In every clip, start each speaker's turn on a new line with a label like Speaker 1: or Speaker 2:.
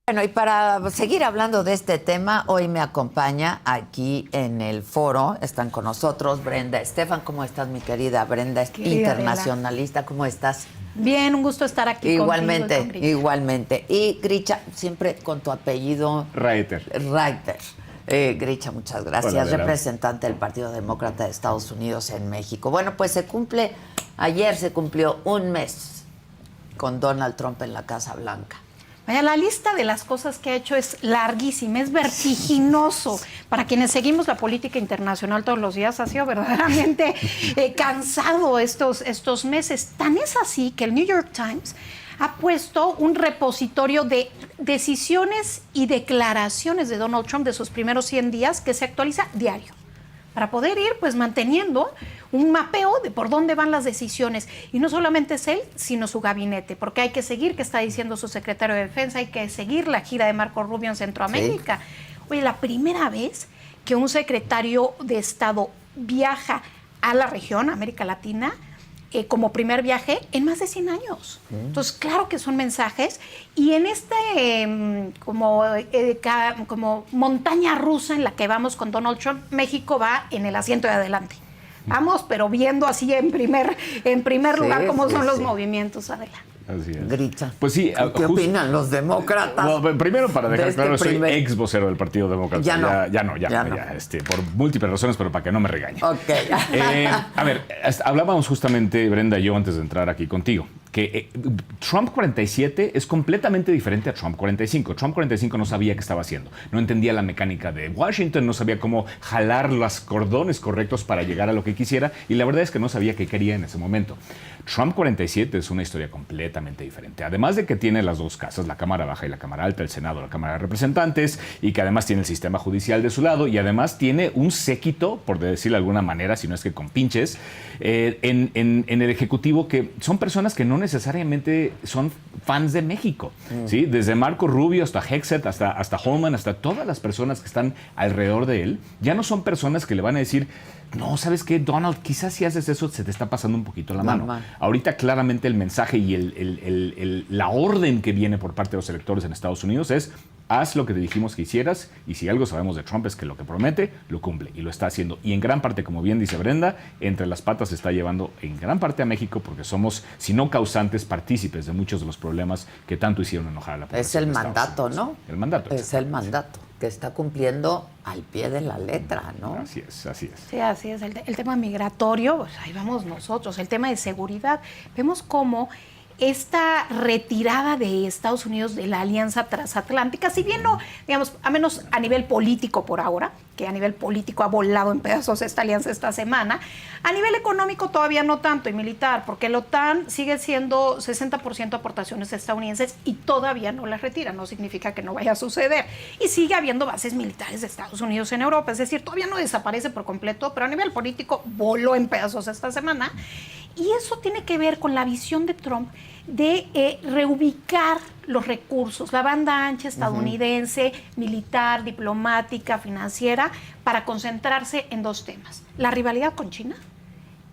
Speaker 1: Bueno, y para seguir hablando de este tema, hoy me acompaña aquí en el foro, están con nosotros Brenda Estefan. ¿Cómo estás, mi querida Brenda?
Speaker 2: Querida
Speaker 1: internacionalista, ¿cómo estás?
Speaker 2: Bien, un gusto estar aquí
Speaker 1: Igualmente,
Speaker 2: contigo.
Speaker 1: Igualmente. Y Gricha, siempre con tu apellido.
Speaker 3: Reiter.
Speaker 1: Gricha, muchas gracias.
Speaker 3: Hola,
Speaker 1: representante del Partido Demócrata de Estados Unidos en México. Bueno, pues ayer se cumplió un mes con Donald Trump en la Casa Blanca.
Speaker 2: Vaya, la lista de las cosas que ha hecho es larguísima, es vertiginoso. Para quienes seguimos la política internacional todos los días, ha sido verdaderamente cansado estos meses. Tan es así que el New York Times ha puesto un repositorio de decisiones y declaraciones de Donald Trump de sus primeros 100 días que se actualiza diario, para poder ir pues manteniendo un mapeo de por dónde van las decisiones. Y no solamente es él, sino su gabinete, porque hay que seguir qué está diciendo su secretario de Defensa, hay que seguir la gira de Marco Rubio en Centroamérica. Sí. Oye, la primera vez que un secretario de Estado viaja a la región, América Latina, como primer viaje en más de 100 años. Entonces, claro que son mensajes. Y en como montaña rusa en la que vamos con Donald Trump, México va en el asiento de adelante. Vamos, pero viendo así en primer lugar cómo son los movimientos. Adelante.
Speaker 3: Así es.
Speaker 1: Grita.
Speaker 3: Pues sí,
Speaker 1: ¿Qué opinan los demócratas?
Speaker 3: Bueno, primero, para dejar claro, soy ex vocero del Partido Demócrata.
Speaker 1: Ya no.
Speaker 3: Por múltiples razones, pero para que no me regañe.
Speaker 1: Ok.
Speaker 3: A ver, hablábamos justamente, Brenda y yo, antes de entrar aquí contigo, que Trump 47 es completamente diferente a Trump 45. Trump 45 no sabía qué estaba haciendo, no entendía la mecánica de Washington, no sabía cómo jalar los cordones correctos para llegar a lo que quisiera, y la verdad es que no sabía qué quería en ese momento. Trump 47 es una historia completamente diferente. Además de que tiene las dos casas, la Cámara Baja y la Cámara Alta, el Senado, la Cámara de Representantes, y que además tiene el sistema judicial de su lado, y además tiene un séquito, por decirlo de alguna manera, si no es que con pinches, en el Ejecutivo, que son personas que no necesariamente son fans de México, ¿sí? Desde Marco Rubio hasta Hexet, hasta Holman, hasta todas las personas que están alrededor de él, ya no son personas que le van a decir, no, ¿sabes qué, Donald? Quizás si haces eso se te está pasando un poquito la mano. Ahorita claramente el mensaje y la orden que viene por parte de los electores en Estados Unidos es: haz lo que te dijimos que hicieras, y si algo sabemos de Trump es que lo que promete, lo cumple, y lo está haciendo. Y en gran parte, como bien dice Brenda, entre las patas se está llevando en gran parte a México, porque somos, si no causantes, partícipes de muchos de los problemas que tanto hicieron enojar a la población.
Speaker 1: Es el mandato, ¿no?
Speaker 3: El mandato.
Speaker 1: Es el mandato, que está cumpliendo al pie de la letra, ¿no?
Speaker 3: Así es.
Speaker 2: Sí, así es. El tema migratorio, pues ahí vamos nosotros. El tema de seguridad. Vemos cómo esta retirada de Estados Unidos de la alianza transatlántica, si bien no, digamos, a menos a nivel político por ahora, que a nivel político ha volado en pedazos esta alianza esta semana, a nivel económico todavía no tanto, y militar, porque la OTAN sigue siendo 60% aportaciones estadounidenses y todavía no las retira, no significa que no vaya a suceder. Y sigue habiendo bases militares de Estados Unidos en Europa, es decir, todavía no desaparece por completo, pero a nivel político voló en pedazos esta semana. Y eso tiene que ver con la visión de Trump de reubicar los recursos, la banda ancha estadounidense, militar, diplomática, financiera, para concentrarse en dos temas: la rivalidad con China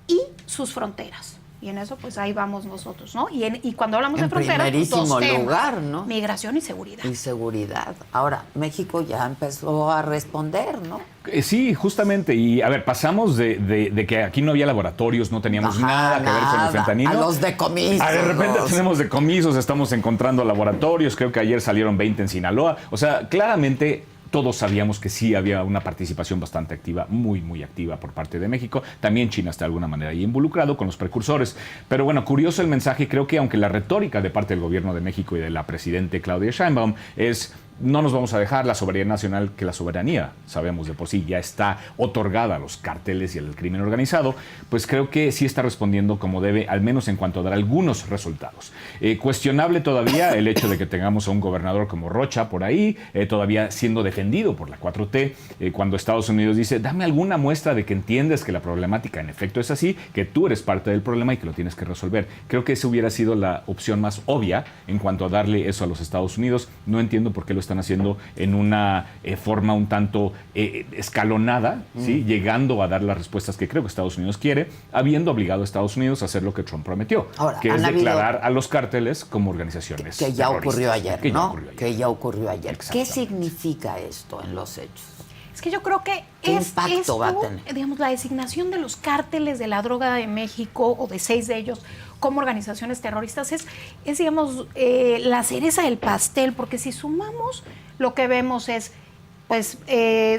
Speaker 2: y sus fronteras. Y en eso, pues ahí vamos nosotros, ¿no? Y cuando hablamos de fronteras, pues, dos temas,
Speaker 1: lugar, ¿no?
Speaker 2: Migración y seguridad.
Speaker 1: Y seguridad. Ahora, México ya empezó a responder, ¿no?
Speaker 3: Sí, justamente. Y a ver, pasamos de que aquí no había laboratorios, no teníamos nada que ver con el fentanilo.
Speaker 1: A los decomisos.
Speaker 3: De repente tenemos decomisos, estamos encontrando laboratorios. Creo que ayer salieron 20 en Sinaloa. O sea, claramente todos sabíamos que sí había una participación bastante activa, muy activa por parte de México. También China está de alguna manera ahí involucrado con los precursores. Pero bueno, curioso el mensaje. Creo que aunque la retórica de parte del gobierno de México y de la presidente Claudia Sheinbaum es: no nos vamos a dejar la soberanía nacional, que la soberanía, sabemos de por sí, ya está otorgada a los cárteles y al crimen organizado, pues creo que sí está respondiendo como debe, al menos en cuanto a dar algunos resultados. Cuestionable todavía el hecho de que tengamos a un gobernador como Rocha por ahí, todavía siendo defendido por la 4T, cuando Estados Unidos dice: dame alguna muestra de que entiendes que la problemática en efecto es así, que tú eres parte del problema y que lo tienes que resolver. Creo que esa hubiera sido la opción más obvia en cuanto a darle eso a los Estados Unidos. No entiendo por qué lo están haciendo en una forma un tanto escalonada, ¿sí? Llegando a dar las respuestas que creo que Estados Unidos quiere, habiendo obligado a Estados Unidos a hacer lo que Trump prometió,
Speaker 1: ahora,
Speaker 3: que es declarar a los cárteles como organizaciones
Speaker 1: que ya ocurrió ayer,
Speaker 3: que
Speaker 1: ¿no?
Speaker 3: Ya ocurrió ayer.
Speaker 1: Que ya ocurrió ayer. ¿Qué significa esto en los hechos?
Speaker 2: Es que yo creo que
Speaker 1: ¿Qué impacto va a tener?
Speaker 2: Digamos, la designación de los cárteles de la droga de México, o de 6 de ellos, como organizaciones terroristas, es digamos, la cereza del pastel, porque si sumamos, lo que vemos es pues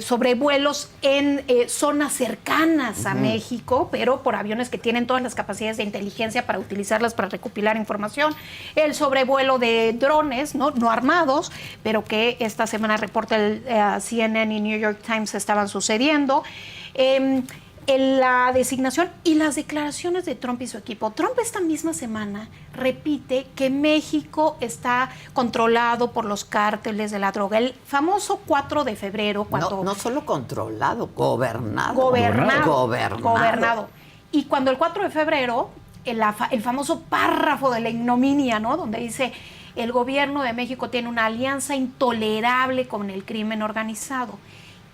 Speaker 2: sobrevuelos en zonas cercanas a México, pero por aviones que tienen todas las capacidades de inteligencia para utilizarlas para recopilar información, el sobrevuelo de drones no armados, pero que esta semana reporta el CNN y New York Times estaban sucediendo, en la designación y las declaraciones de Trump y su equipo. Trump esta misma semana repite que México está controlado por los cárteles de la droga. El famoso 4 de febrero, cuando...
Speaker 1: No solo controlado, gobernado.
Speaker 2: Gobernado. Y cuando el 4 de febrero, el famoso párrafo de la ignominia, ¿no? Donde dice, el gobierno de México tiene una alianza intolerable con el crimen organizado.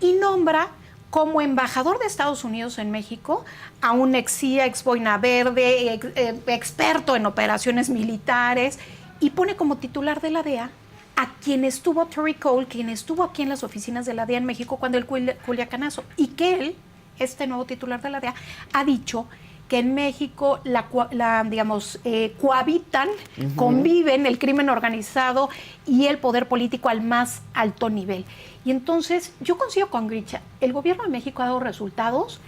Speaker 2: Y nombra como embajador de Estados Unidos en México a un ex CIA, ex boina verde, experto en operaciones militares, y pone como titular de la DEA a quien estuvo, Terry Cole, quien estuvo aquí en las oficinas de la DEA en México cuando el Culiacanazo, y que él, este nuevo titular de la DEA, ha dicho que en México cohabitan, conviven el crimen organizado y el poder político al más alto nivel. Y entonces yo coincido con Grisha, el gobierno de México ha dado resultados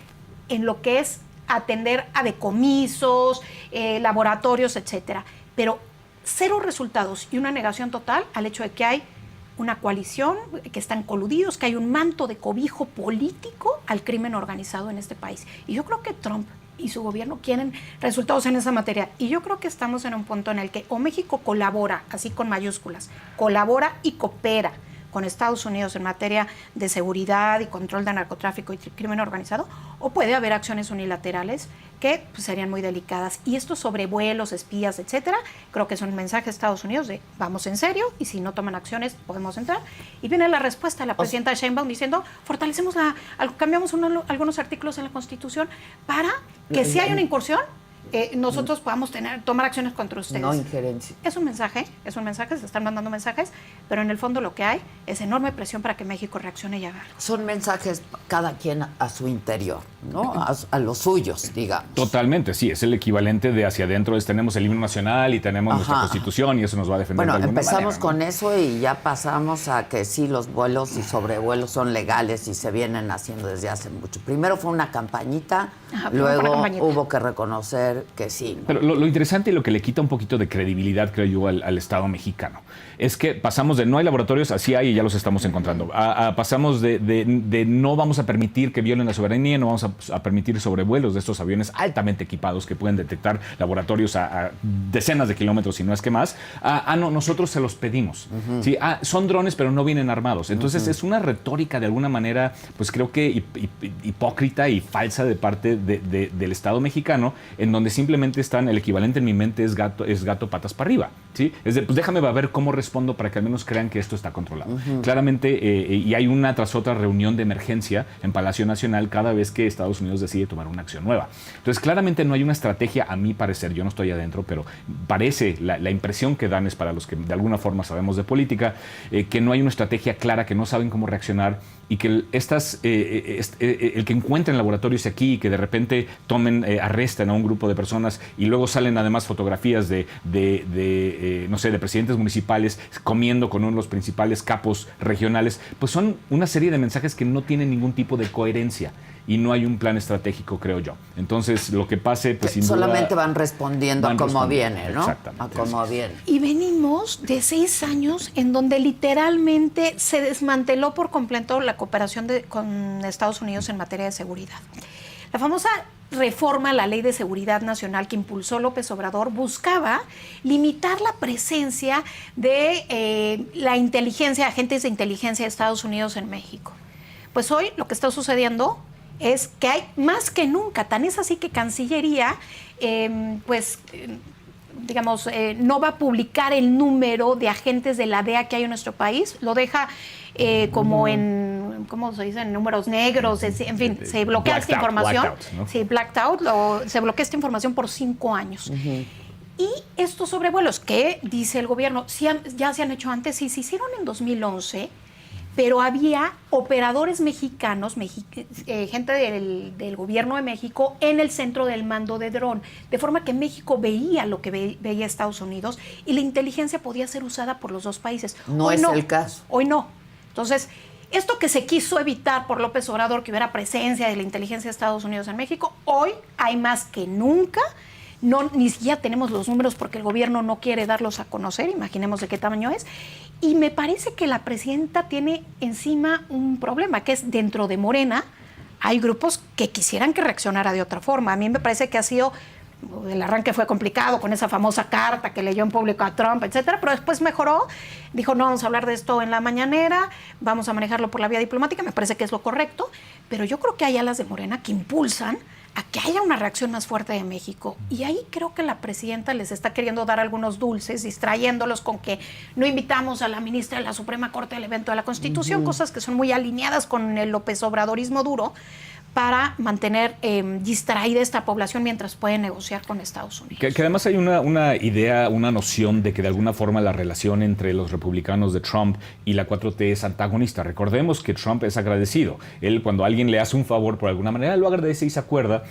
Speaker 2: en lo que es atender a decomisos, laboratorios, etcétera, pero cero resultados y una negación total al hecho de que hay una coalición, que están coludidos, que hay un manto de cobijo político al crimen organizado en este país. Y yo creo que Trump y su gobierno quieren resultados en esa materia. Y yo creo que estamos en un punto en el que o México colabora, así con mayúsculas, colabora y coopera con Estados Unidos en materia de seguridad y control de narcotráfico y crimen organizado, o puede haber acciones unilaterales que pues, serían muy delicadas. Y estos sobrevuelos, espías, etcétera, creo que es un mensaje de Estados Unidos de vamos en serio y si no toman acciones podemos entrar. Y viene la respuesta de la presidenta Sheinbaum diciendo fortalecemos cambiamos algunos artículos en la Constitución para que si hay una incursión, nosotros podamos tomar acciones contra ustedes.
Speaker 1: No injerencia.
Speaker 2: Es un mensaje, se están mandando mensajes, pero en el fondo lo que hay es enorme presión para que México reaccione y haga algo.
Speaker 1: Son mensajes cada quien a su interior, ¿no? A los suyos, digamos.
Speaker 3: Totalmente, sí, es el equivalente de hacia adentro, tenemos el himno nacional y tenemos nuestra Constitución y eso nos va a defender de alguna
Speaker 1: empezamos
Speaker 3: manera, ¿no?
Speaker 1: con eso y ya pasamos a que sí, los vuelos y sobrevuelos son legales y se vienen haciendo desde hace mucho. Primero fue una campañita, luego hubo que reconocer que sí, ¿no?
Speaker 3: Pero lo interesante y lo que le quita un poquito de credibilidad, creo yo, al Estado mexicano, es que pasamos de no hay laboratorios, así hay y ya los estamos encontrando. Pasamos de no vamos a permitir que violen la soberanía, no vamos a permitir sobrevuelos de estos aviones altamente equipados que pueden detectar laboratorios a decenas de kilómetros, si no es que más. No, nosotros se los pedimos. ¿Sí? Son drones, pero no vienen armados. Entonces es una retórica de alguna manera, pues creo que hipócrita y falsa de parte del Estado mexicano, en donde simplemente están, el equivalente en mi mente es gato patas para arriba. ¿Sí? Es de, pues déjame ver cómo respondo para que al menos crean que esto está controlado. Claramente, y hay una tras otra reunión de emergencia en Palacio Nacional cada vez que Estados Unidos decide tomar una acción nueva. Entonces, claramente no hay una estrategia, a mi parecer, yo no estoy adentro, pero parece, la impresión que dan es para los que de alguna forma sabemos de política, que no hay una estrategia clara, que no saben cómo reaccionar y que el que encuentren laboratorios aquí y que de repente arresten a un grupo de personas y luego salen además fotografías de presidentes municipales comiendo con uno de los principales capos regionales, pues son una serie de mensajes que no tienen ningún tipo de coherencia y no hay un plan estratégico, creo yo. Entonces, lo que pase, pues sin
Speaker 1: solamente
Speaker 3: duda,
Speaker 1: van respondiendo a cómo viene, ¿no?
Speaker 3: Exactamente.
Speaker 1: A cómo viene.
Speaker 2: Y venimos de 6 años en donde literalmente se desmanteló por completo la cooperación con Estados Unidos en materia de seguridad. La famosa reforma a la Ley de Seguridad Nacional que impulsó López Obrador buscaba limitar la presencia de la inteligencia, agentes de inteligencia de Estados Unidos en México. Pues hoy lo que está sucediendo es que hay más que nunca, tan es así que Cancillería digamos, no va a publicar el número de agentes de la DEA que hay en nuestro país, lo deja como en, ¿cómo se dice?, en números negros, en fin, se bloquea esta información.
Speaker 3: Blacked out, ¿no?
Speaker 2: Sí, blacked out, se bloquea esta información por 5 años. Y estos sobrevuelos que, dice el gobierno, ya se han hecho antes, sí, se hicieron en 2011, pero había operadores mexicanos, gente del gobierno de México, en el centro del mando de dron, de forma que México veía lo que veía Estados Unidos y la inteligencia podía ser usada por los dos países.
Speaker 1: No es el caso.
Speaker 2: Hoy no. Entonces, esto que se quiso evitar por López Obrador, que hubiera presencia de la inteligencia de Estados Unidos en México, hoy hay más que nunca. Ni siquiera tenemos los números porque el gobierno no quiere darlos a conocer, imaginemos de qué tamaño es. Y me parece que la presidenta tiene encima un problema, que es dentro de Morena hay grupos que quisieran que reaccionara de otra forma. A mí me parece que ha sido, el arranque fue complicado con esa famosa carta que leyó en público a Trump, etcétera, pero después mejoró, dijo, no vamos a hablar de esto en la mañanera, vamos a manejarlo por la vía diplomática, me parece que es lo correcto, pero yo creo que hay alas de Morena que impulsan a que haya una reacción más fuerte de México. Y ahí creo que la presidenta les está queriendo dar algunos dulces, distrayéndolos con que no invitamos a la ministra de la Suprema Corte al evento de la Constitución, cosas que son muy alineadas con el López Obradorismo duro, para mantener distraída esta población mientras puede negociar con Estados Unidos.
Speaker 3: Que además hay una idea, una noción de que de alguna forma la relación entre los republicanos de Trump y la 4T es antagonista. Recordemos que Trump es agradecido. Él, cuando alguien le hace un favor por alguna manera, lo agradece y se acuerda.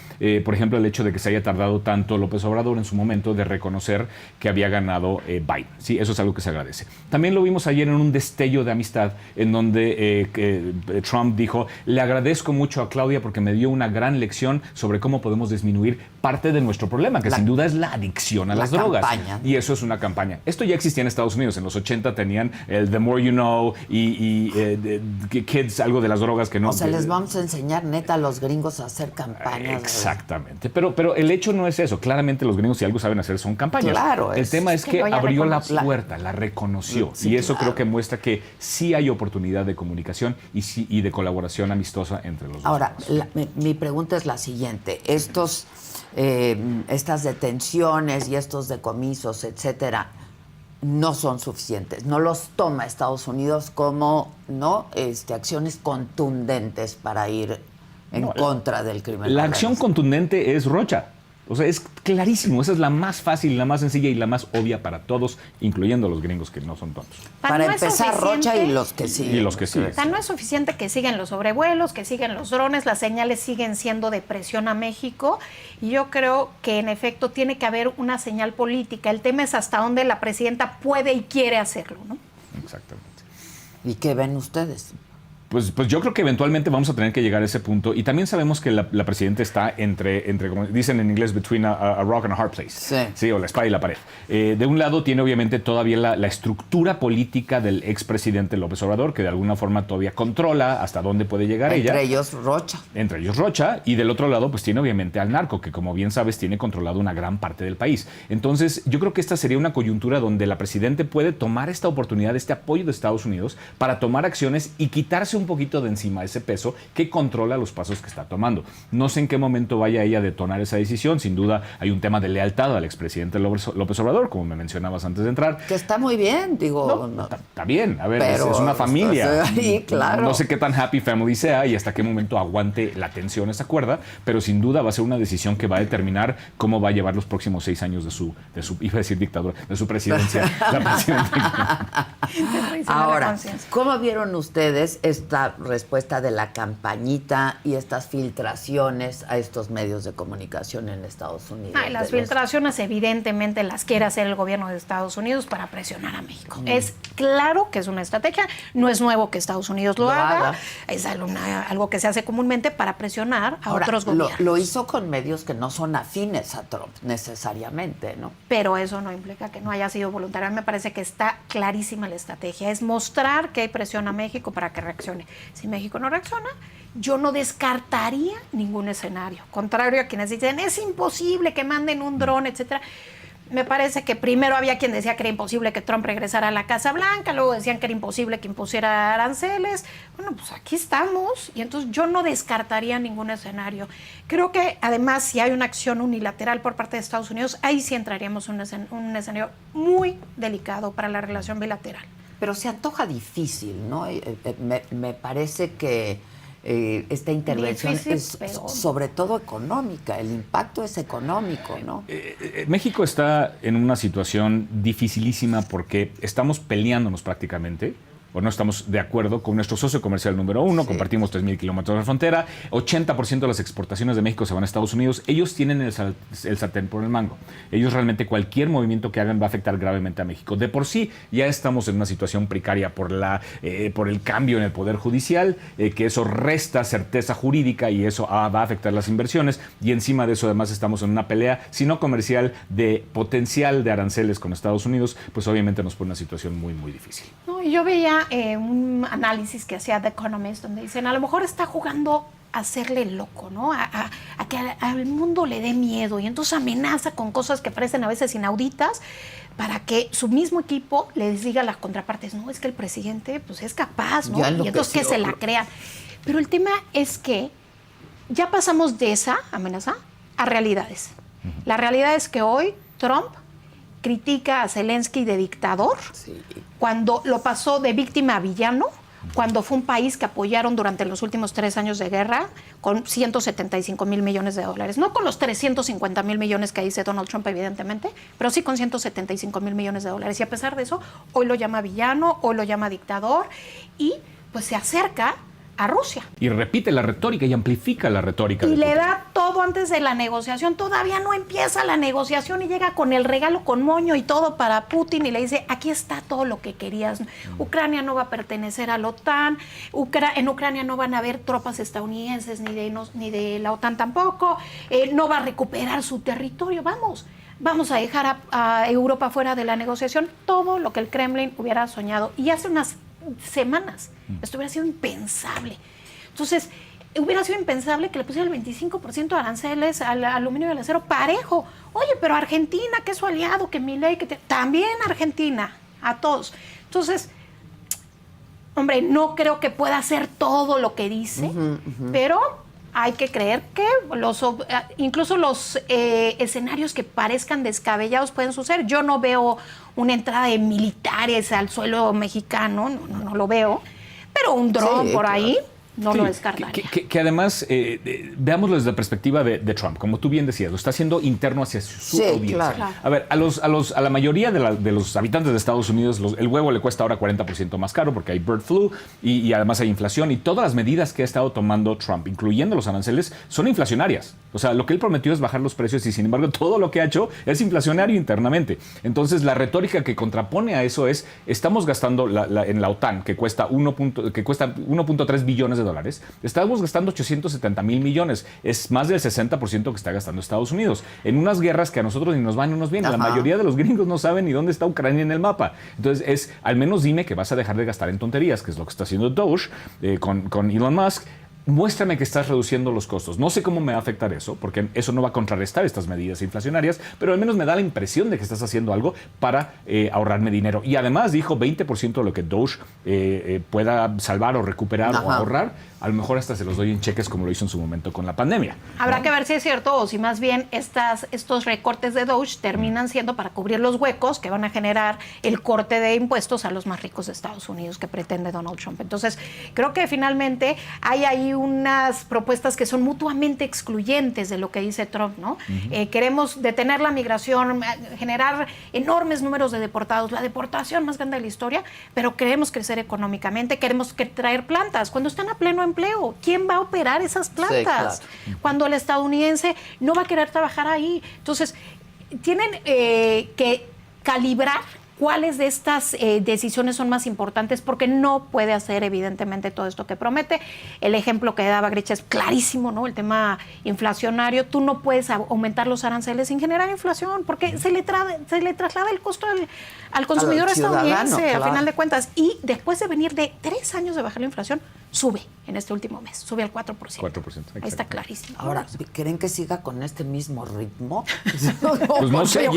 Speaker 3: Por ejemplo, el hecho de que se haya tardado tanto López Obrador en su momento de reconocer que había ganado Biden. Sí, eso es algo que se agradece. También lo vimos ayer en un destello de amistad en donde Trump dijo, le agradezco mucho a Claudia porque me dio una gran lección sobre cómo podemos disminuir parte de nuestro problema, que sin duda es la adicción a las drogas. Y eso es una campaña. Esto ya existía en Estados Unidos. En los 80 tenían el The More You Know y Kids, algo de las drogas que no...
Speaker 1: O sea, les vamos a enseñar neta a los gringos a hacer campañas.
Speaker 3: Exactamente. Pero el hecho no es eso. Claramente los gringos, si algo saben hacer, son campañas.
Speaker 1: Claro.
Speaker 3: El tema es que abrió la puerta, la reconoció. Sí, y eso creo que muestra que sí hay oportunidad de comunicación y de colaboración amistosa entre los dos.
Speaker 1: Ahora, mi pregunta es la siguiente. Estas detenciones y estos decomisos, etcétera, no son suficientes. No los toma Estados Unidos como acciones contundentes para ir en contra del crimen.
Speaker 3: La acción contundente es Rocha. O sea, es clarísimo. Esa es la más fácil, la más sencilla y la más obvia para todos, incluyendo los gringos que no son tontos.
Speaker 1: Para empezar, Rocha y los que siguen.
Speaker 3: Y los que siguen.
Speaker 2: No es suficiente que sigan los sobrevuelos, que sigan los drones, las señales siguen siendo de presión a México. Y yo creo que, en efecto, tiene que haber una señal política. El tema es hasta dónde la presidenta puede y quiere hacerlo, ¿no?
Speaker 3: Exactamente.
Speaker 1: ¿Y qué ven ustedes?
Speaker 3: Pues yo creo que eventualmente vamos a tener que llegar a ese punto. Y también sabemos que la presidenta está entre, como dicen en inglés, between a rock and a hard place. Sí, o la espada y la pared. De un lado tiene obviamente todavía la estructura política del expresidente López Obrador, que de alguna forma todavía controla hasta dónde puede llegar ella. Entre ellos Rocha. Y del otro lado pues tiene obviamente al narco, que como bien sabes tiene controlado una gran parte del país. Entonces yo creo que esta sería una coyuntura donde la presidenta puede tomar esta oportunidad, este apoyo de Estados Unidos para tomar acciones y quitarse un poquito de encima ese peso que controla los pasos que está tomando. No sé en qué momento vaya ella a detonar esa decisión. Sin duda hay un tema de lealtad al expresidente López Obrador, como me mencionabas antes de entrar.
Speaker 1: Que está muy bien, digo.
Speaker 3: Está bien, a ver, es una familia.
Speaker 1: Sí, claro.
Speaker 3: No sé qué tan happy family sea y hasta qué momento aguante la tensión esa cuerda, pero sin duda va a ser una decisión que va a determinar cómo va a llevar los próximos 6 años de su iba a decir dictadura, de su presidencia. La presidenta.
Speaker 1: Ahora, ¿cómo vieron ustedes esta respuesta de la campañita y estas filtraciones a estos medios de comunicación en Estados Unidos?
Speaker 2: Las filtraciones evidentemente las quiere hacer el gobierno de Estados Unidos para presionar a México. Es claro que es una estrategia, no es nuevo que Estados Unidos lo haga, es algo que se hace comúnmente para presionar a otros gobiernos.
Speaker 1: Lo hizo con medios que no son afines a Trump necesariamente, ¿no?
Speaker 2: Pero eso no implica que no haya sido voluntario. Me parece que está clarísima la estrategia, es mostrar que hay presión a México para que reaccione. Si México no reacciona, yo no descartaría ningún escenario. Contrario a quienes dicen, es imposible que manden un dron, etcétera. Me parece que primero había quien decía que era imposible que Trump regresara a la Casa Blanca, luego decían que era imposible que impusiera aranceles. Bueno, pues aquí estamos y entonces yo no descartaría ningún escenario. Creo que además si hay una acción unilateral por parte de Estados Unidos, ahí sí entraríamos en un escenario muy delicado para la relación bilateral.
Speaker 1: Pero se antoja difícil, ¿no? Me parece que esta intervención
Speaker 2: difícil,
Speaker 1: es sobre todo económica, el impacto es económico, ¿no?
Speaker 3: México está en una situación dificilísima porque estamos peleándonos prácticamente, o no estamos de acuerdo con nuestro socio comercial número 1, compartimos 3,000 kilómetros de frontera, 80% de las exportaciones de México se van a Estados Unidos, ellos tienen el sartén por el mango. Ellos realmente cualquier movimiento que hagan va a afectar gravemente a México. De por sí ya estamos en una situación precaria por el cambio en el Poder Judicial, que eso resta certeza jurídica y eso va a afectar las inversiones, y encima de eso además estamos en una pelea, si no comercial, de potencial de aranceles con Estados Unidos, pues obviamente nos pone una situación muy, muy difícil.
Speaker 2: No, yo veía un análisis que hacía The Economist donde dicen, a lo mejor está jugando a hacerle loco, ¿no? A que al mundo le dé miedo y entonces amenaza con cosas que parecen a veces inauditas para que su mismo equipo les diga a las contrapartes, no, es que el presidente pues es capaz, ¿no? Y entonces que se la crean. Pero el tema es que ya pasamos de esa amenaza a realidades. La realidad es que hoy Trump critica a Zelensky de dictador, cuando lo pasó de víctima a villano, cuando fue un país que apoyaron durante los últimos 3 años de guerra con 175,000 millones de dólares. No con los 350,000 millones que dice Donald Trump, evidentemente, pero sí con 175,000 millones de dólares. Y a pesar de eso, hoy lo llama villano, hoy lo llama dictador y pues se acerca a Rusia.
Speaker 3: Y repite la retórica y amplifica la retórica.
Speaker 2: Y le da todo antes de la negociación. Todavía no empieza la negociación y llega con el regalo con moño y todo para Putin y le dice, aquí está todo lo que querías. Ucrania no va a pertenecer a la OTAN, en Ucrania no van a haber tropas estadounidenses ni de la OTAN tampoco, no va a recuperar su territorio. Vamos a dejar a Europa fuera de la negociación. Todo lo que el Kremlin hubiera soñado. Y hace unas semanas esto hubiera sido impensable. Entonces, hubiera sido impensable que le pusieran el 25% de aranceles al aluminio y al acero parejo. Oye, pero Argentina, que es su aliado, que Milei, también Argentina, a todos. Entonces, hombre, no creo que pueda hacer todo lo que dice, pero hay que creer que incluso los escenarios que parezcan descabellados pueden suceder. Yo no veo una entrada de militares al suelo mexicano, no lo veo, pero un dron por ahí no lo descartaría.
Speaker 3: Que además, veámoslo desde la perspectiva de Trump, como tú bien decías, lo está haciendo interno hacia su audiencia.
Speaker 1: Claro.
Speaker 3: A ver, a la mayoría de los habitantes de Estados Unidos, el huevo le cuesta ahora 40% más caro porque hay bird flu y además hay inflación, y todas las medidas que ha estado tomando Trump, incluyendo los aranceles, son inflacionarias. O sea, lo que él prometió es bajar los precios y sin embargo todo lo que ha hecho es inflacionario internamente. Entonces la retórica que contrapone a eso es, estamos gastando en la OTAN, que cuesta 1.3 billones de dólares, estamos gastando 870,000 millones. Es más del 60% que está gastando Estados Unidos en unas guerras que a nosotros ni nos van ni nos vienen. La mayoría de los gringos no saben ni dónde está Ucrania en el mapa. Entonces al menos dime que vas a dejar de gastar en tonterías, que es lo que está haciendo Doge con Elon Musk. Muéstrame que estás reduciendo los costos. No sé cómo me va a afectar eso, porque eso no va a contrarrestar estas medidas inflacionarias, pero al menos me da la impresión de que estás haciendo algo para ahorrarme dinero. Y además dijo 20% de lo que Doge pueda salvar o recuperar o ahorrar, a lo mejor hasta se los doy en cheques como lo hizo en su momento con la pandemia.
Speaker 2: Habrá que ver si es cierto o si más bien estos recortes de Doge terminan siendo para cubrir los huecos que van a generar el corte de impuestos a los más ricos de Estados Unidos que pretende Donald Trump. Entonces, creo que finalmente hay ahí unas propuestas que son mutuamente excluyentes de lo que dice Trump, ¿no? Queremos detener la migración, generar enormes números de deportados, la deportación más grande de la historia, pero queremos crecer económicamente, queremos traer plantas. Cuando están a pleno empleo, ¿quién va a operar esas plantas? Sí, claro. Cuando el estadounidense no va a querer trabajar ahí. Entonces, tienen que calibrar cuáles de estas decisiones son más importantes, porque no puede hacer evidentemente todo esto que promete. El ejemplo que daba Grecia es clarísimo, ¿no? El tema inflacionario. Tú no puedes aumentar los aranceles sin generar inflación, porque se le traslada el costo al consumidor estadounidense, al final de cuentas. Y después de venir de 3 años de bajar la inflación, sube en este último mes, sube al 4%.
Speaker 3: 4%,
Speaker 2: ahí está clarísimo.
Speaker 1: Ahora, ¿creen que siga con este mismo ritmo?
Speaker 3: Pues no sé,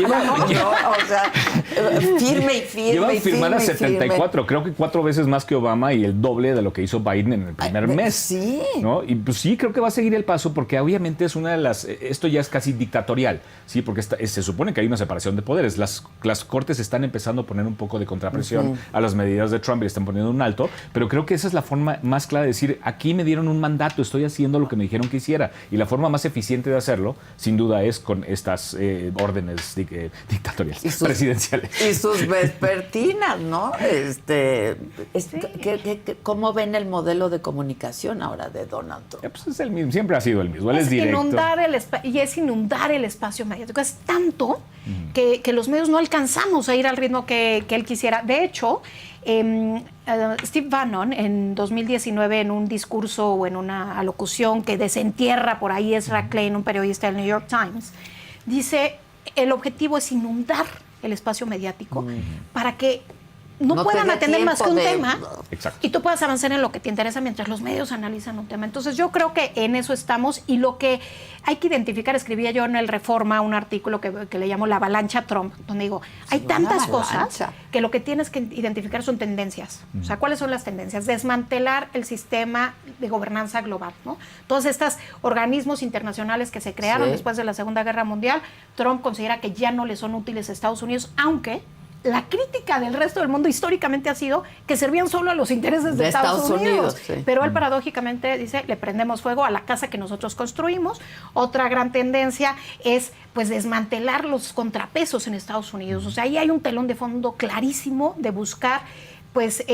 Speaker 1: firme y firme.
Speaker 3: Lleva
Speaker 1: y
Speaker 3: firmada
Speaker 1: firme y
Speaker 3: 74,
Speaker 1: firme.
Speaker 3: creo que 4 veces más que Obama y el doble de lo que hizo Biden en el primer mes.
Speaker 1: Sí.
Speaker 3: ¿No? Y pues sí, creo que va a seguir el paso porque obviamente es una de las... Esto ya es casi dictatorial, ¿sí? Porque se supone que hay una separación de poderes. Las cortes están empezando a poner un poco de contrapresión a las medidas de Trump y le están poniendo un alto, pero creo que esa es la forma más clara de decir, aquí me dieron un mandato, estoy haciendo lo que me dijeron que hiciera. Y la forma más eficiente de hacerlo, sin duda, es con estas órdenes dictatoriales, presidenciales.
Speaker 1: Y sus vespertinas, ¿no? ¿Cómo ven el modelo de comunicación ahora de Donald Trump?
Speaker 3: Pues es el mismo, siempre ha sido el mismo. Él es directo.
Speaker 2: Inundar el espacio mediático. Es tanto que los medios no alcanzamos a ir al ritmo que él quisiera. De hecho, Steve Bannon en 2019 en un discurso o en una alocución que desentierra por ahí Ezra Klein, un periodista del New York Times, dice el objetivo es inundar el espacio mediático para que no puedan atender más que un tema.
Speaker 3: Exacto.
Speaker 2: Y tú puedas avanzar en lo que te interesa mientras los medios analizan un tema. Entonces yo creo que en eso estamos y lo que hay que identificar, escribía yo en el Reforma un artículo que le llamo la avalancha Trump, donde digo, hay tantas cosas que lo que tienes que identificar son tendencias. O sea, ¿cuáles son las tendencias? Desmantelar el sistema de gobernanza global, ¿no? Todos estos organismos internacionales que se crearon después de la Segunda Guerra Mundial, Trump considera que ya no le son útiles a Estados Unidos, aunque la crítica del resto del mundo históricamente ha sido que servían solo a los intereses de Estados Unidos. Sí. Pero él paradójicamente dice, le prendemos fuego a la casa que nosotros construimos. Otra gran tendencia es pues desmantelar los contrapesos en Estados Unidos. O sea, ahí hay un telón de fondo clarísimo de buscar pues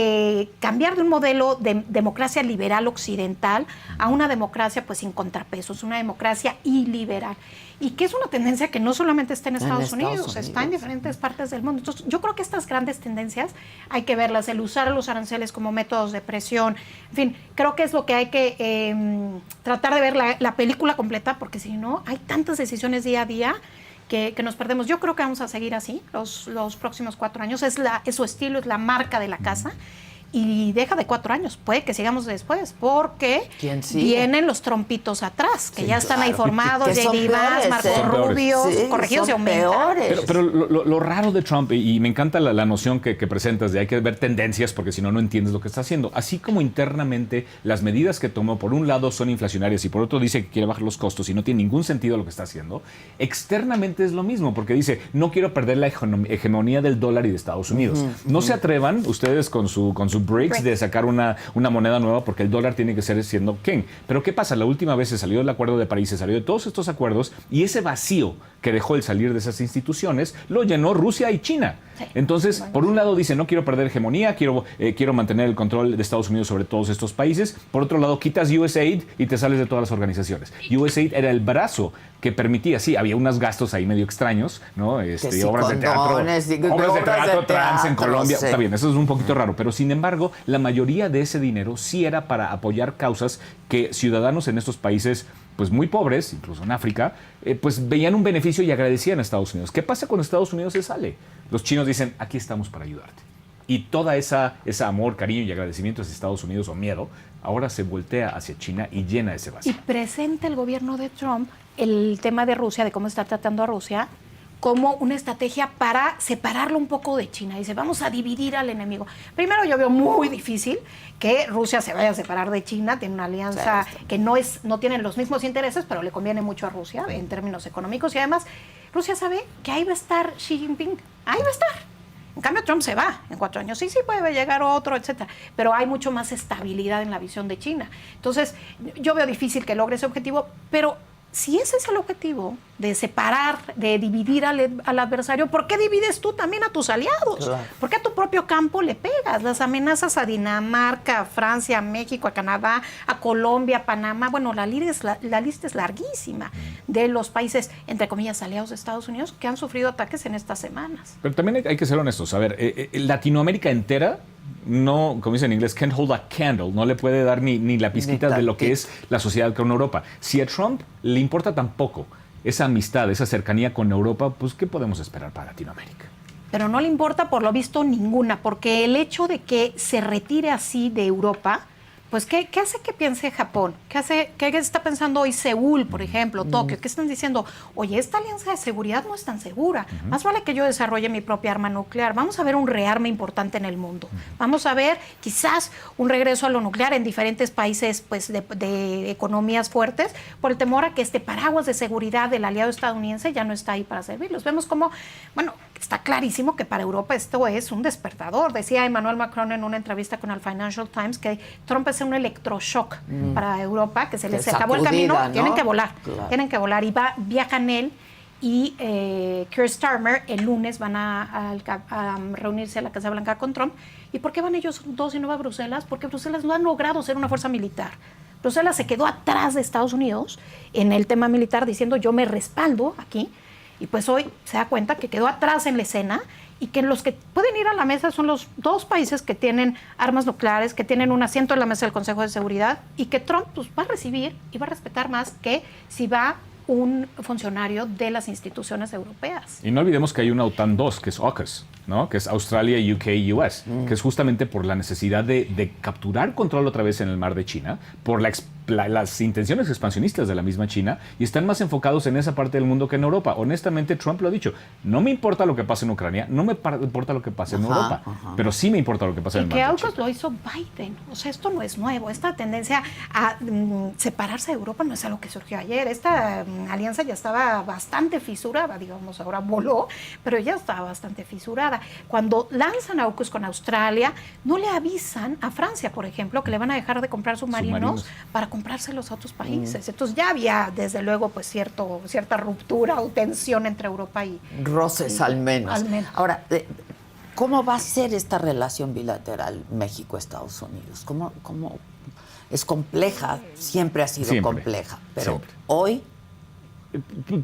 Speaker 2: cambiar de un modelo de democracia liberal occidental a una democracia pues sin contrapesos, una democracia iliberal. Y que es una tendencia que no solamente está en Estados Unidos, está en diferentes partes del mundo. Entonces, yo creo que estas grandes tendencias hay que verlas, el usar los aranceles como métodos de presión, en fin, creo que es lo que hay que tratar de ver la película completa, porque si no, hay tantas decisiones día a día que nos perdemos. Yo creo que vamos a seguir así los próximos 4 años. Es su estilo, es la marca de la casa. Y deja de 4 años, puede que sigamos después, porque vienen los trompitos atrás, que ya están ahí formados, J.D. Vance, Marco Rubio, corregidos y aumentados.
Speaker 3: Pero lo raro de Trump, y me encanta la noción que presentas de hay que ver tendencias, porque si no, no entiendes lo que está haciendo. Así como internamente las medidas que tomó, por un lado son inflacionarias y por otro dice que quiere bajar los costos y no tiene ningún sentido lo que está haciendo, externamente es lo mismo, porque dice, no quiero perder la hegemonía del dólar y de Estados Unidos. No se atrevan ustedes con su BRICS de sacar una moneda nueva porque el dólar tiene que ser siendo king. Pero ¿qué pasa? La última vez se salió del Acuerdo de París, se salió de todos estos acuerdos y ese vacío que dejó el salir de esas instituciones lo llenó Rusia y China. Entonces, por un lado dice, no quiero perder hegemonía, quiero mantener el control de Estados Unidos sobre todos estos países. Por otro lado, quitas USAID y te sales de todas las organizaciones. USAID era el brazo que permitía, sí, había unos gastos ahí medio extraños, ¿no? Obras de teatro trans en Colombia. Sí. Está bien, eso es un poquito raro, pero sin embargo, la mayoría de ese dinero sí era para apoyar causas que ciudadanos en estos países pues muy pobres, incluso en África, pues veían un beneficio y agradecían a Estados Unidos. ¿Qué pasa cuando Estados Unidos se sale? Los chinos dicen, aquí estamos para ayudarte. Y toda esa amor, cariño y agradecimiento hacia Estados Unidos o miedo, ahora se voltea hacia China y llena ese vacío.
Speaker 2: Y presenta el gobierno de Trump el tema de Rusia, de cómo está tratando a Rusia, como una estrategia para separarlo un poco de China. Dice, vamos a dividir al enemigo. Primero, yo veo muy difícil que Rusia se vaya a separar de China. Tiene una alianza que no tienen los mismos intereses, pero le conviene mucho a Rusia en términos económicos. Y además, Rusia sabe que ahí va a estar Xi Jinping. Ahí va a estar. En cambio, Trump se va en 4 años. Sí, puede llegar otro, etcétera. Pero hay mucho más estabilidad en la visión de China. Entonces, yo veo difícil que logre ese objetivo, pero si ese es el objetivo, de separar, de dividir al adversario, ¿por qué divides tú también a tus aliados? Claro. ¿Por qué a tu propio campo le pegas? Las amenazas a Dinamarca, a Francia, a México, a Canadá, a Colombia, a Panamá. Bueno, la lista es larguísima de los países, entre comillas, aliados de Estados Unidos que han sufrido ataques en estas semanas.
Speaker 3: Pero también hay que ser honestos. A ver, Latinoamérica entera no, como dicen en inglés, can't hold a candle, no le puede dar ni la pizquita de lo que es la sociedad con Europa. Si a Trump le importa tan poco esa amistad, esa cercanía con Europa, pues ¿qué podemos esperar para Latinoamérica?
Speaker 2: Pero no le importa por lo visto ninguna, porque el hecho de que se retire así de Europa pues, ¿qué hace que piense Japón? ¿Qué está pensando hoy Seúl, por ejemplo, Tokio? ¿Qué están diciendo? Oye, esta alianza de seguridad no es tan segura. Más vale que yo desarrolle mi propia arma nuclear. Vamos a ver un rearme importante en el mundo. Vamos a ver quizás un regreso a lo nuclear en diferentes países pues, de economías fuertes por el temor a que este paraguas de seguridad del aliado estadounidense ya no está ahí para servirlos. Vemos como, bueno, está clarísimo que para Europa esto es un despertador. Decía Emmanuel Macron en una entrevista con el Financial Times que Trump es un electroshock para Europa, que se les acabó el camino, ¿no? Tienen que volar, tienen que volar. Y viajan él y Keir Starmer el lunes van a reunirse a la Casa Blanca con Trump. ¿Y por qué van ellos dos y no va a Bruselas? Porque Bruselas no ha logrado ser una fuerza militar. Bruselas se quedó atrás de Estados Unidos en el tema militar diciendo yo me respaldo aquí. Y pues hoy se da cuenta que quedó atrás en la escena y que los que pueden ir a la mesa son los dos países que tienen armas nucleares, que tienen un asiento en la mesa del Consejo de Seguridad y que Trump pues, va a recibir y va a respetar más que si va un funcionario de las instituciones europeas.
Speaker 3: Y no olvidemos que hay una OTAN 2, que es AUKUS, ¿no? Que es Australia, UK y US, que es justamente por la necesidad de capturar control otra vez en el mar de China, por las intenciones expansionistas de la misma China, y están más enfocados en esa parte del mundo que en Europa. Honestamente, Trump lo ha dicho, no me importa lo que pase en Ucrania, no me importa lo que pase en Europa, pero sí me importa lo que pase en el mar de China.
Speaker 2: Y que AUKUS lo hizo Biden, o sea, esto no es nuevo, esta tendencia a separarse de Europa no es algo que surgió ayer, esta alianza ya estaba bastante fisurada, digamos, ahora voló, pero ya estaba bastante fisurada. Cuando lanzan AUKUS con Australia, no le avisan a Francia, por ejemplo, que le van a dejar de comprar submarinos para comprárselos a otros países. Entonces ya había, desde luego, pues cierta ruptura o tensión entre Europa y...
Speaker 1: Roces al menos.
Speaker 2: Al menos.
Speaker 1: Ahora, ¿cómo va a ser esta relación bilateral México-Estados Unidos? ¿Cómo es compleja? Siempre ha sido compleja, pero hoy...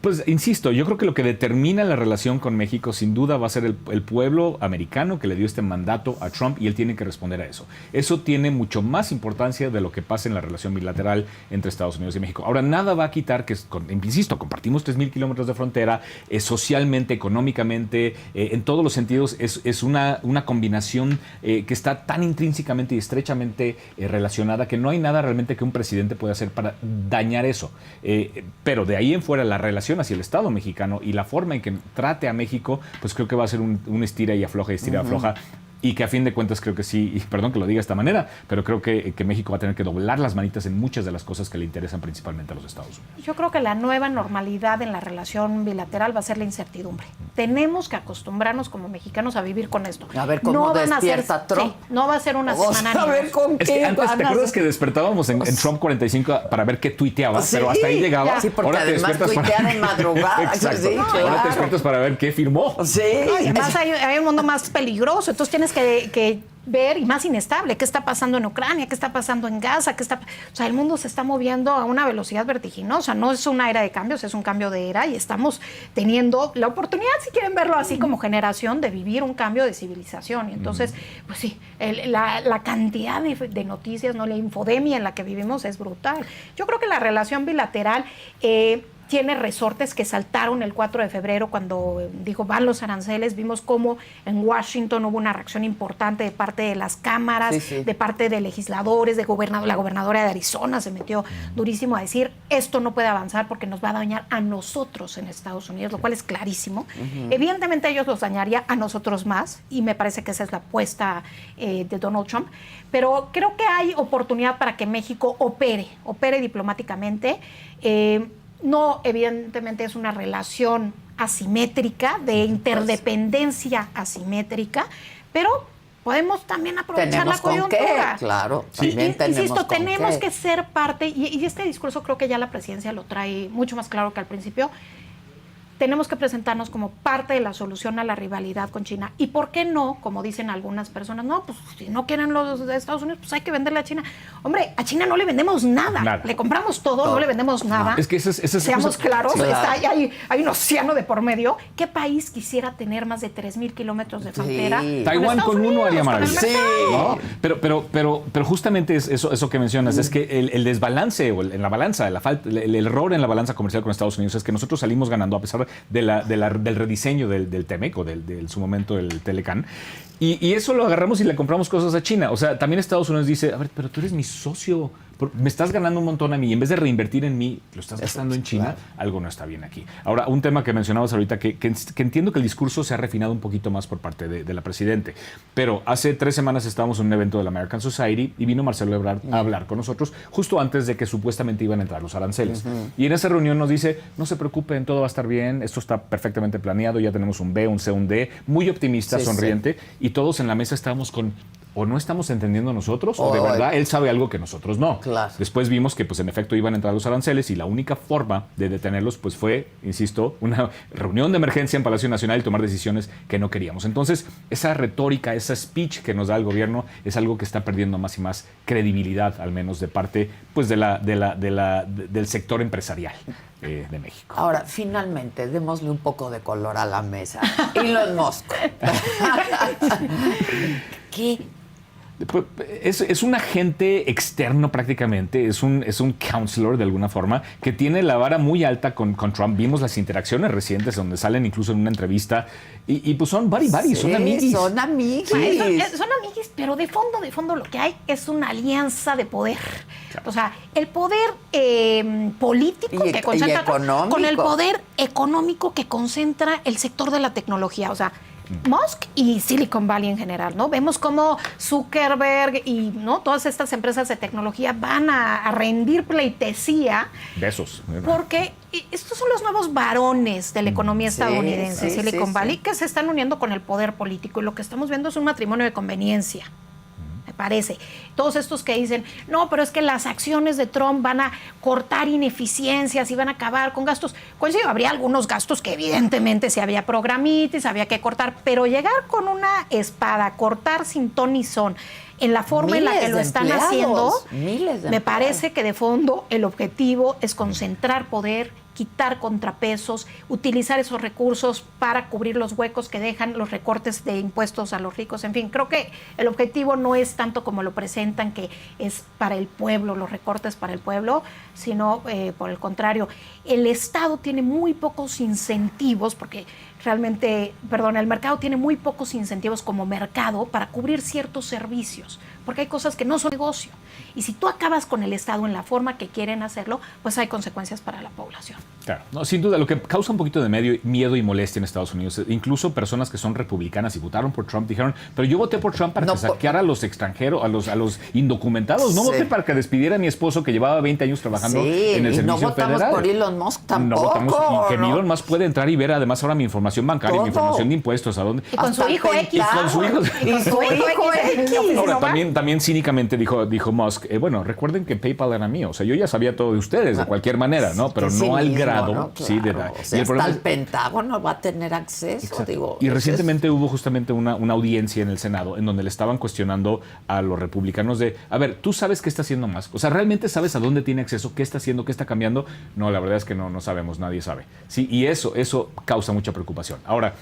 Speaker 3: Pues insisto, yo creo que lo que determina la relación con México sin duda va a ser el pueblo americano que le dio este mandato a Trump y él tiene que responder a eso. Eso tiene mucho más importancia de lo que pasa en la relación bilateral entre Estados Unidos y México. Ahora, nada va a quitar que, insisto, compartimos 3,000 kilómetros de frontera, socialmente, económicamente, en todos los sentidos, es una combinación que está tan intrínsecamente y estrechamente relacionada que no hay nada realmente que un presidente pueda hacer para dañar eso. Pero de ahí en fuera la relación hacia el Estado mexicano y la forma en que trate a México, pues creo que va a ser un estira y afloja, y que a fin de cuentas creo que sí, y perdón que lo diga de esta manera, pero creo que México va a tener que doblar las manitas en muchas de las cosas que le interesan principalmente a los Estados Unidos.
Speaker 2: Yo creo que la nueva normalidad en la relación bilateral va a ser la incertidumbre. Tenemos que acostumbrarnos como mexicanos a vivir con esto.
Speaker 1: A ver cómo despierta Trump.
Speaker 2: Sí, no va a ser una semana
Speaker 1: a ver con qué.
Speaker 3: Es que antes, ¿te acuerdas que despertábamos en Trump 45 para ver qué tuiteaba?
Speaker 1: Sí,
Speaker 3: pero hasta ahí llegaba.
Speaker 1: Sí, porque además tuitea de madrugada.
Speaker 3: Exacto.
Speaker 1: Sí, claro.
Speaker 3: Ahora te despiertas para ver qué firmó.
Speaker 1: Sí.
Speaker 2: Además hay un mundo más peligroso, entonces tienes que ver y más inestable qué está pasando en Ucrania, qué está pasando en Gaza, o sea, el mundo se está moviendo a una velocidad vertiginosa, no es una era de cambios, es un cambio de era y estamos teniendo la oportunidad, si quieren verlo así como generación, de vivir un cambio de civilización. Y entonces, pues sí, la cantidad de noticias, no, la infodemia en la que vivimos es brutal. Yo creo que la relación bilateral tiene resortes que saltaron el 4 de febrero cuando van los aranceles. Vimos cómo en Washington hubo una reacción importante de parte de las cámaras, de parte de legisladores, la gobernadora de Arizona se metió durísimo a decir esto no puede avanzar porque nos va a dañar a nosotros en Estados Unidos, lo cual es clarísimo. Evidentemente a ellos los dañaría, a nosotros más, y me parece que esa es la apuesta de Donald Trump, pero creo que hay oportunidad para que México opere diplomáticamente. No, evidentemente es una relación asimétrica, de interdependencia asimétrica, pero podemos también aprovechar la coyuntura.
Speaker 1: Claro, también
Speaker 2: tenemos que ser parte, y este discurso creo que ya la presidencia lo trae mucho más claro que al principio. Tenemos que presentarnos como parte de la solución a la rivalidad con China. ¿Y por qué no? Como dicen algunas personas, no, pues si no quieren los de Estados Unidos, pues hay que venderle a China. Hombre, a China no le vendemos nada. Le compramos todo, no le vendemos nada.
Speaker 3: Es que
Speaker 2: seamos claros,
Speaker 1: sí,
Speaker 2: hay un océano de por medio. ¿Qué país quisiera tener más de 3,000 kilómetros de frontera?
Speaker 3: Taiwán con uno haría maravilla.
Speaker 1: Sí.
Speaker 3: ¿No? Pero justamente es eso que mencionas, es que el desbalance o en la balanza, el error en la balanza comercial con Estados Unidos es que nosotros salimos ganando a pesar del rediseño del TEMEC o del su momento del Telecan. Y eso lo agarramos y le compramos cosas a China. O sea, también Estados Unidos dice, a ver, pero tú eres mi socio, me estás ganando un montón a mí y en vez de reinvertir en mí, lo estás gastando en China, claro. Algo no está bien aquí. Ahora, un tema que mencionabas ahorita, que entiendo que el discurso se ha refinado un poquito más por parte de la Presidente, pero hace 3 semanas estábamos en un evento de la American Society y vino Marcelo Ebrard a hablar con nosotros justo antes de que supuestamente iban a entrar los aranceles. Y en esa reunión nos dice, no se preocupen, todo va a estar bien, esto está perfectamente planeado, ya tenemos un B, un C, un D, muy optimista, sonriente, y todos en la mesa estábamos con... o no estamos entendiendo nosotros, o de verdad él sabe algo que nosotros no.
Speaker 1: Claro.
Speaker 3: Después vimos que, pues, en efecto, iban a entrar los aranceles y la única forma de detenerlos, pues, fue, insisto, una reunión de emergencia en Palacio Nacional y tomar decisiones que no queríamos. Entonces, esa retórica, esa speech que nos da el gobierno es algo que está perdiendo más y más credibilidad, al menos de parte, pues, del sector empresarial de México.
Speaker 1: Ahora, finalmente, démosle un poco de color a la mesa. Elon Musk. ¿Qué?
Speaker 3: Es un agente externo prácticamente, es un counselor de alguna forma que tiene la vara muy alta con Trump. Vimos las interacciones recientes donde salen incluso en una entrevista y pues son buddy, son amiguis.
Speaker 1: Son amiguis.
Speaker 2: Son amiguis, pero de fondo lo que hay es una alianza de poder. Claro. O sea, el poder político que concentra con el poder económico que concentra el sector de la tecnología. O sea, Musk y Silicon Valley en general, ¿no? Vemos cómo Zuckerberg y ¿no? todas estas empresas de tecnología van a rendir pleitesía.
Speaker 3: Besos.
Speaker 2: Porque estos son los nuevos varones de la economía estadounidense, Silicon Valley, que se están uniendo con el poder político. Y lo que estamos viendo es un matrimonio de conveniencia. Parece. Todos estos que dicen, no, pero es que las acciones de Trump van a cortar ineficiencias y van a acabar con gastos. Coincido, habría algunos gastos que evidentemente se había programitis, había que cortar, pero llegar con una espada, cortar sin ton ni son, en la forma en la que lo están haciendo, me parece que de fondo el objetivo es concentrar poder, quitar contrapesos, utilizar esos recursos para cubrir los huecos que dejan los recortes de impuestos a los ricos. En fin, creo que el objetivo no es tanto como lo presentan, que es para el pueblo, los recortes para el pueblo, sino por el contrario. El Estado tiene muy pocos incentivos, porque realmente, el mercado tiene muy pocos incentivos como mercado para cubrir ciertos servicios, porque hay cosas que no son negocio. Y si tú acabas con el Estado en la forma que quieren hacerlo, pues hay consecuencias para la población.
Speaker 3: Claro, no, sin duda, lo que causa un poquito de miedo y molestia en Estados Unidos, incluso personas que son republicanas y votaron por Trump, dijeron, pero yo voté por Trump para que saqueara a los extranjeros, a los indocumentados, no voté para que despidiera a mi esposo que llevaba 20 años trabajando en el servicio federal.
Speaker 1: No votamos por Elon Musk tampoco.
Speaker 3: No votamos, y que Elon Musk puede entrar y ver además ahora mi información bancaria, mi información de impuestos, a dónde.
Speaker 2: Y con su hijo X.
Speaker 3: Y con su hijo
Speaker 2: X.
Speaker 3: Ahora, también cínicamente dijo Musk, bueno, recuerden que PayPal era mío, o sea, yo ya sabía todo de ustedes de cualquier manera, ¿no? Pero no al grado,
Speaker 1: ¿no? Claro. De edad. O sea, y hasta el Pentágono va a tener acceso.
Speaker 3: Y recientemente hubo justamente una audiencia en el Senado en donde le estaban cuestionando a los republicanos de, a ver, ¿tú sabes qué está haciendo Musk? O sea, ¿realmente sabes a dónde tiene acceso? ¿Qué está haciendo? ¿Qué está cambiando? No, la verdad es que no sabemos, nadie sabe. Sí, y eso causa mucha preocupación. Ahora,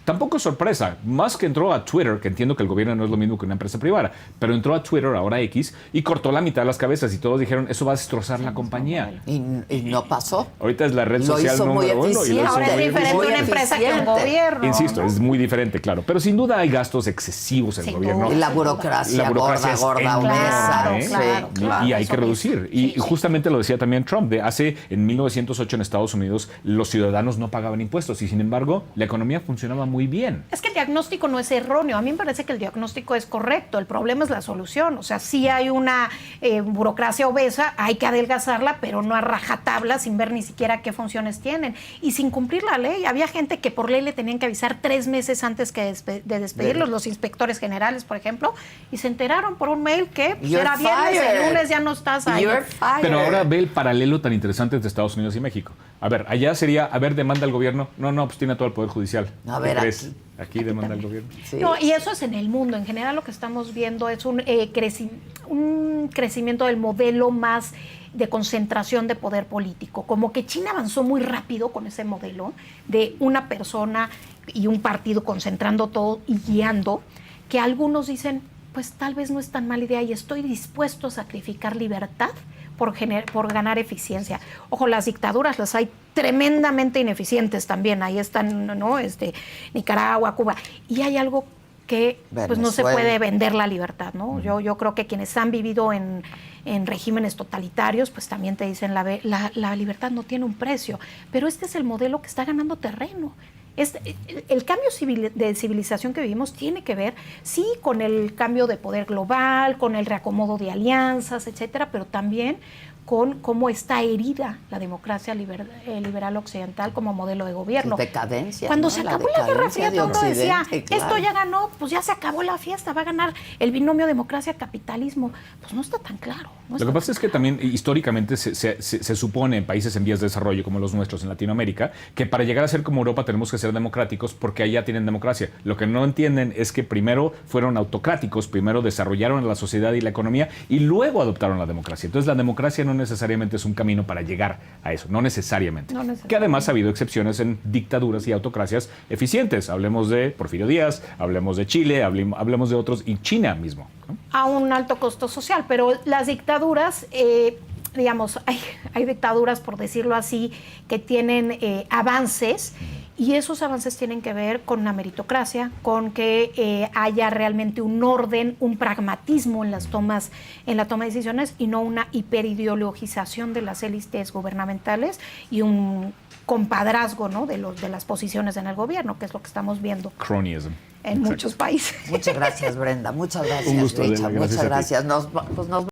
Speaker 3: tampoco es sorpresa. Musk entró a Twitter, que entiendo que el gobierno no es lo mismo que una empresa privada, pero entró a Twitter, ahora X, y cortó la mitad de las cabezas y todos dijeron, eso va a destrozar la compañía.
Speaker 1: Y no pasó.
Speaker 3: Ahorita es la red social número 1. Y
Speaker 2: ahora es diferente una empresa que un gobierno.
Speaker 3: Insisto, es muy diferente, claro. Pero sin duda hay gastos excesivos en el gobierno.
Speaker 1: Y la burocracia gorda, obesa.
Speaker 3: Claro, y hay que reducir. Y justamente lo decía también Trump, en 1908 en Estados Unidos los ciudadanos no pagaban impuestos y sin embargo la economía funcionaba muy bien.
Speaker 2: Es que el diagnóstico no es erróneo. A mí me parece que el diagnóstico es correcto. El problema es la solución. O sea, sí hay una burocracia obesa, hay que adelgazarla, pero no a rajatabla sin ver ni siquiera qué funciones tienen. Y sin cumplir la ley. Había gente que por ley le tenían que avisar 3 meses antes de despedirlos, los inspectores generales, por ejemplo, y se enteraron por un mail que era viernes, el lunes ya no estás ahí.
Speaker 3: Pero ahora ve el paralelo tan interesante entre Estados Unidos y México. A ver, allá sería, demanda al gobierno. No, pues tiene todo el poder judicial.
Speaker 1: A ver,
Speaker 3: aquí demanda al gobierno.
Speaker 2: Sí. No, y eso es en el mundo. En general lo que estamos viendo es un crecimiento del modelo más de concentración de poder político. Como que China avanzó muy rápido con ese modelo de una persona y un partido concentrando todo y guiando, que algunos dicen, pues tal vez no es tan mala idea y estoy dispuesto a sacrificar libertad por ganar eficiencia. Ojo, las dictaduras las hay tremendamente ineficientes también. Ahí están, ¿no? Nicaragua, Cuba. Y hay algo que pues no se
Speaker 1: Venezuela.
Speaker 2: puede vender la libertad, ¿no? Yo creo que quienes han vivido en regímenes totalitarios, pues también te dicen la libertad no tiene un precio, pero este es el modelo que está ganando terreno. El cambio de civilización que vivimos tiene que ver, sí, con el cambio de poder global, con el reacomodo de alianzas, etcétera, pero también con cómo está herida la democracia liberal occidental como modelo de gobierno.
Speaker 1: Decadencia.
Speaker 2: Cuando
Speaker 1: ¿no?
Speaker 2: se acabó la Guerra Fría, todo el mundo decía, esto ya ganó, pues ya se acabó la fiesta, va a ganar el binomio democracia-capitalismo. Pues no está tan claro.
Speaker 3: Lo que pasa es que también históricamente se supone en países en vías de desarrollo como los nuestros en Latinoamérica que para llegar a ser como Europa tenemos que ser democráticos porque allá tienen democracia. Lo que no entienden es que primero fueron autocráticos, primero desarrollaron la sociedad y la economía y luego adoptaron la democracia. Entonces la democracia no necesariamente es un camino para llegar a eso, no necesariamente. Que además ha habido excepciones en dictaduras y autocracias eficientes. Hablemos de Porfirio Díaz, hablemos de Chile, hablemos de otros y China mismo, ¿no?
Speaker 2: A un alto costo social, pero las dictaduras, digamos, hay dictaduras, por decirlo así, que tienen avances, y esos avances tienen que ver con una meritocracia, con que haya realmente un orden, un pragmatismo en la toma de decisiones y no una hiperideologización de las élites gubernamentales y un compadrazgo, ¿no?, de las posiciones en el gobierno, que es lo que estamos viendo
Speaker 3: Cronyism.
Speaker 2: en muchos países.
Speaker 1: Muchas gracias, Brenda. Muchas gracias,
Speaker 3: Un gusto,
Speaker 1: Richa.
Speaker 3: Adela. Gracias
Speaker 1: Muchas
Speaker 3: a ti.
Speaker 1: gracias. Nos